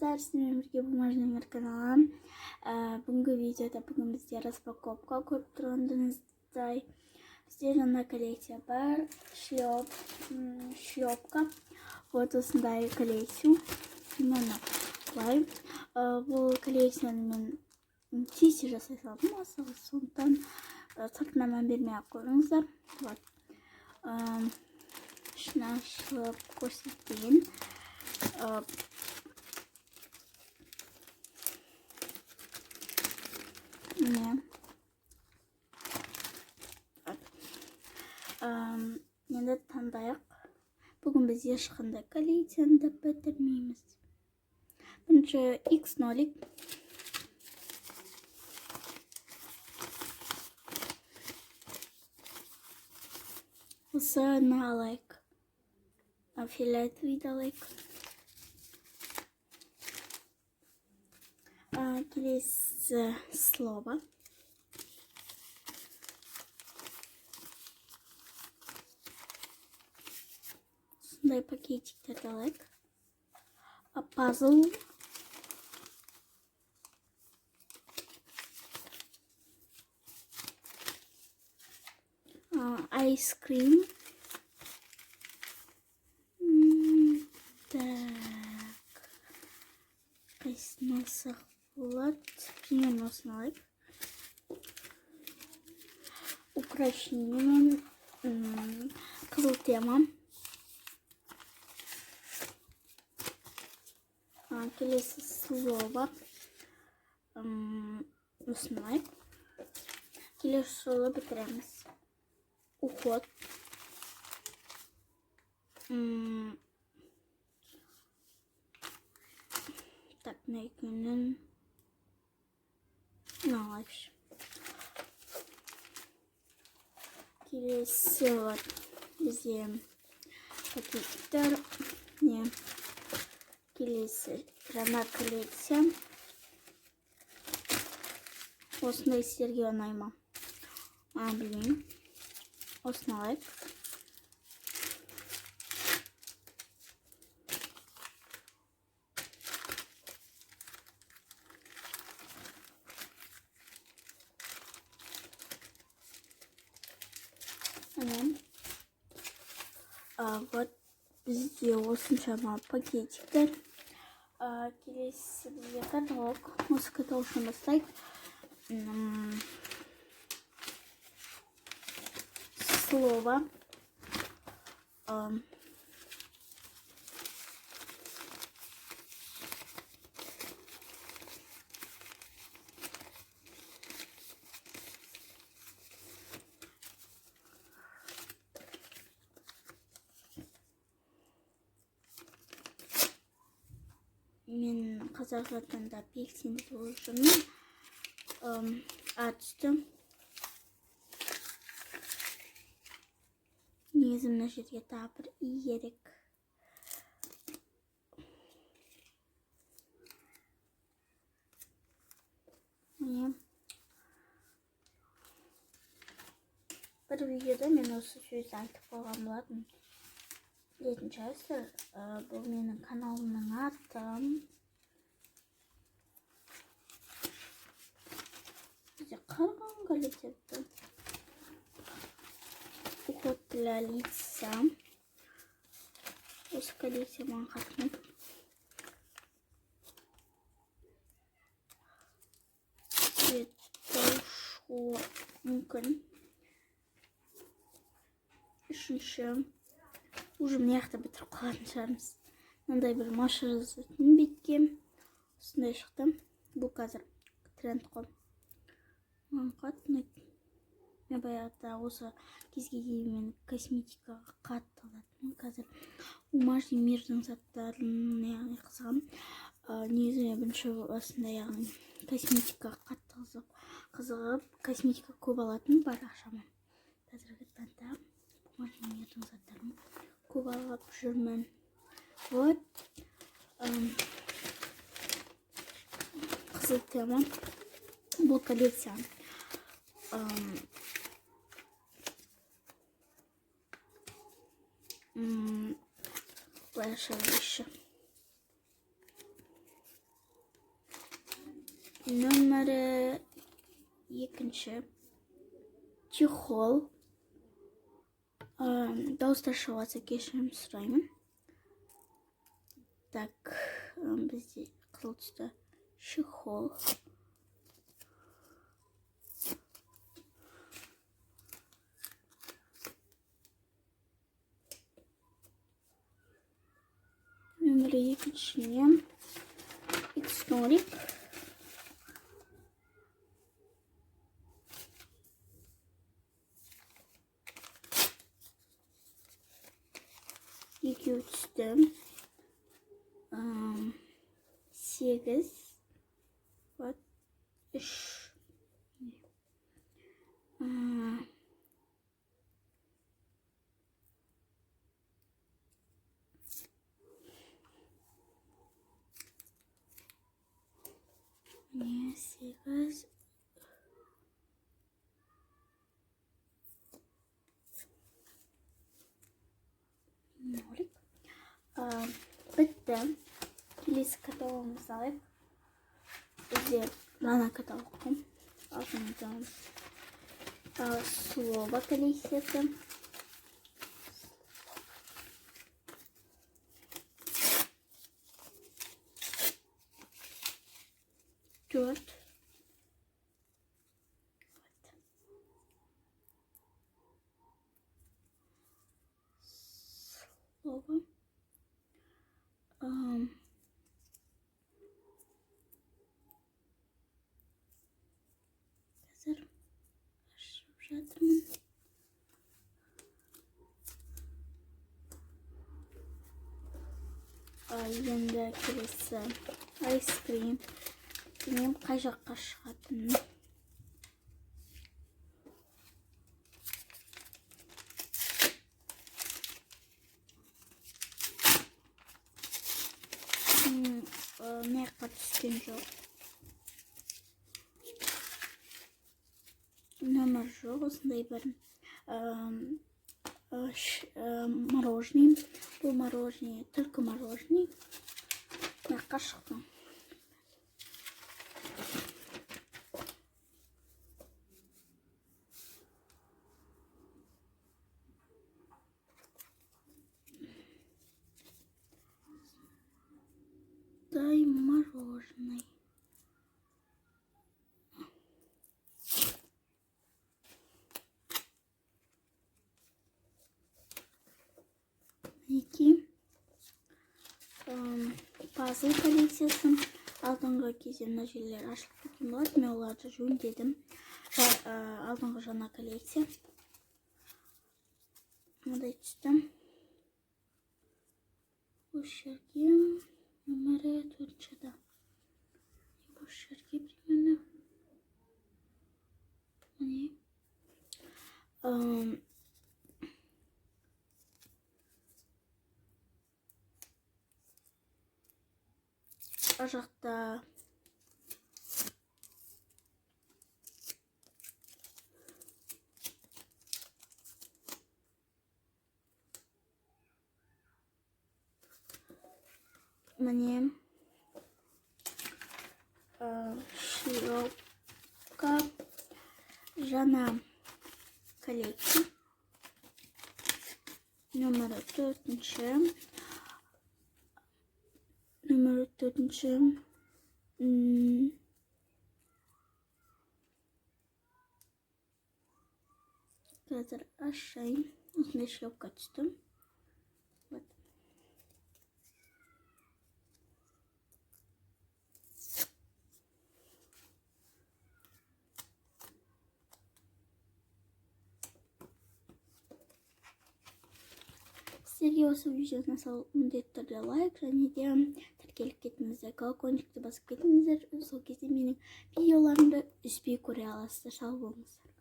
армысыздар, сіздермен бірге бумажный каналынан. Бүгінгі видеода бізде распаковка көріп тұрғаныңыздай. Бізде жаңа коллекция бар, шлепка. Вот осындай коллекция. Мені бұлай. Бұл коллекцияны мен тез жасай салдым, сондықтан сыртына мән бермей-ақ қойыңыздар. Ішін ашып көрсетейін. Енді таңдайық. Бүгін біз ешқандай коллекцияны да бітірмейміз. Бірінші X0. Осыны алайық. Фиолетовый алайық. Келесі слово. Осындай пакетиктерді алайық. Пазл. Ice cream. Так. Қайсыны алсақ болады? Примерно осыны алайық. Украшение. Қызыл тема. Келесі слово. Осыны алайық. Келесі жолы бітіреміз. Уход. Так, на екенін алайықшы. Келесі бізде пакеттер. Келесі жаңа коллекция. Осындай сіздерге ұнай ма? Білмеймін. Осыны алайық. Вот бізде осыншама пакетиктер. Келесі бізде каталог. Осы каталогтан бастайық. Слово. Мен қазақ жатында белсенді болып жүрмін. Атүсті. Негізі мына жерге тағы бір иерек. Бір видеода мен осы сөзді айтып қойған болатын. Білетін шығарсыздар, бұл менің каналымның аты. Бізде қалған коллекция. Уход для лица. Осы коллекция маған қатты. Цветошу мүмкін. Үшінші. Уже мияқта бітіріп қалатын шығармыз. Мынандай бір маша жазатын бетке. Осындай шықты. Бұл қазір тренд қой. Қатты. Мен баяғыда осы кезге дейін мен косметикаға қатты алатынмын. Қазір бумажный мирдің заттарын қызығам. Негізі мен бірінші осындай яғни косметикаға қатты қызығып, косметика көп алатын бар ақшамын. Қазіргі таңда бумажный мирдің заттарын көп алып жүрмін. Вот. Қызыл тема. Бұл коллекция. Былайша еще. Нөмірі екінші чехол. Дауыстар шығыватса кешірім сұраймын. Так, бізде қызыл түсті чехол. Нөмірі екіншіне X-нолик. Екеу түсті 8 вот 3 не 8 нолик. Бітті. Келесі каталогымызды алайық. Бізде жаңа каталог қой. Алтын слово коллекциясы. Төрт. Слово. Қазір ашып жатырмын. Енді келесі айскрим. Білмеймін қай жаққа шығатынын. Маяққа түскен жоқ. Нөмір жоқ, осындай бір мороженый. Бұл мороженый, только мороженый. Маяққа шықты. Дай мороженое. Мінекей. Пазл коллекциясы. Алдыңғы кезде мына жерлер ашылып кеткен болады. Мен оларды жөндедім. Алдыңғы жаңа коллекция. Мындай түсті. Осы жерге нөмірі 4-ші. Осы жерге примерно. Міне. Жақта міне шлепка жаңа коллекция. Нөмірі 4-ші. Нөмірі 4-ші. Қазір ашайын. Осындай шлепка түсті. Сіздерге осы видеоны міндетті түрде лайк және де тіркеліп кетіңіздер, колокольчикті басып кетіңіздер. Сол кезде менің видеоларымды үзбей көре аласыздар. Сау болыңыздар.